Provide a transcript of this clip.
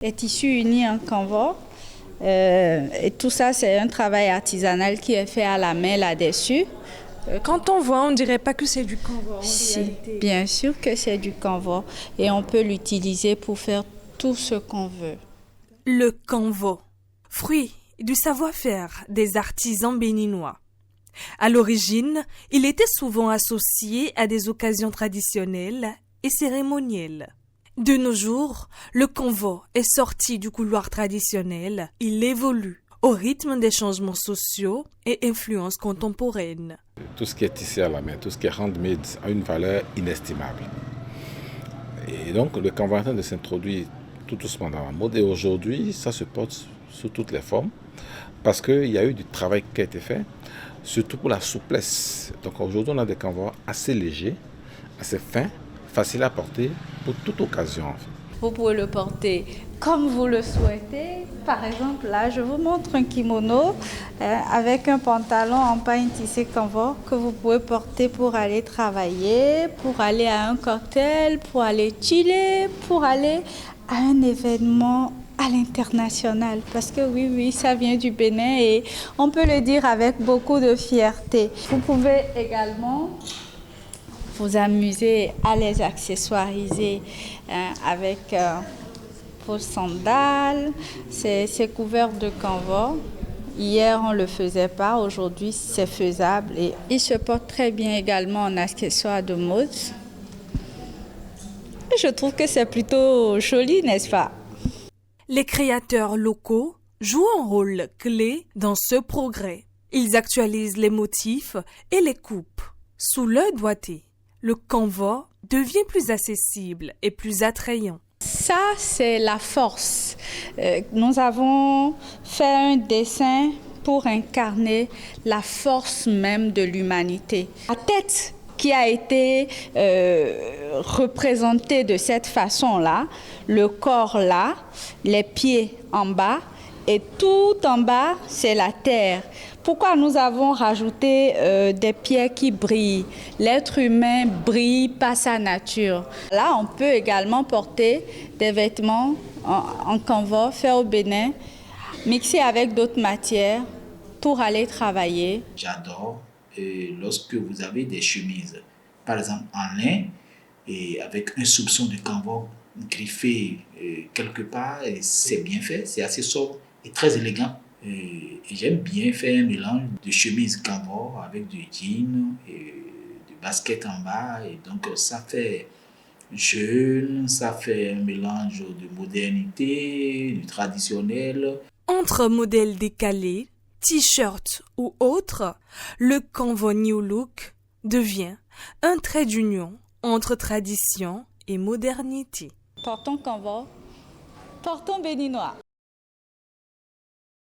Les tissus unis en canevas. Et tout ça, c'est un travail artisanal qui est fait à la main là-dessus. Quand on voit, on dirait pas que c'est du canevas en Si, réalité. bien sûr que c'est du canevas et on peut l'utiliser pour faire tout ce qu'on veut. Le canevas, fruit du savoir-faire des artisans béninois. À l'origine, il était souvent associé à des occasions traditionnelles et cérémonielles. De nos jours, le canevas est sorti du couloir traditionnel. Il évolue au rythme des changements sociaux et influences contemporaines. Tout ce qui est tissé à la main, tout ce qui est handmade a une valeur inestimable. Et donc le canevas est en train de s'introduire tout doucement dans la mode. Et aujourd'hui, ça se porte sous toutes les formes parce qu'il y a eu du travail qui a été fait, surtout pour la souplesse. Donc aujourd'hui, on a des canevas assez légers, assez fins, faciles à porter pour toute occasion. Vous pouvez le porter comme vous le souhaitez. Par exemple, là, je vous montre un kimono avec un pantalon en pagne tissé canevas que vous pouvez porter pour aller travailler, pour aller à un cocktail, pour aller chiller, pour aller à un événement à l'international. Parce que oui, ça vient du Bénin et on peut le dire avec beaucoup de fierté. Vous pouvez également vous amuser à les accessoiriser avec vos sandales. C'est couvert de canevas. Hier, on ne le faisait pas. Aujourd'hui, c'est faisable. Et il se porte très bien également en accessoires de mode. Je trouve que c'est plutôt joli, n'est-ce pas? Les créateurs locaux jouent un rôle clé dans ce progrès. Ils actualisent les motifs et les coupes. Sous leur doigté, le canevas devient plus accessible et plus attrayant. Ça, c'est la force. Nous avons fait un dessin pour incarner la force même de l'humanité. La tête qui a été représentée de cette façon-là, le corps là, les pieds en bas, et tout en bas, c'est la terre. Pourquoi nous avons rajouté des pierres qui brillent? L'être humain brille par sa nature. Là, on peut également porter des vêtements en canevas fait au Bénin, mixés avec d'autres matières pour aller travailler. J'adore lorsque vous avez des chemises, par exemple en lin, et avec un soupçon de canevas griffé quelque part, et c'est bien fait, c'est assez sobre et très élégant. Et j'aime bien faire un mélange de chemise canevas avec du jean et du basket en bas. Et donc ça fait jeune, ça fait un mélange de modernité, du traditionnel. Entre modèles décalés, t-shirts ou autres, le canevas New Look devient un trait d'union entre tradition et modernité. Portons canevas, portons béninois.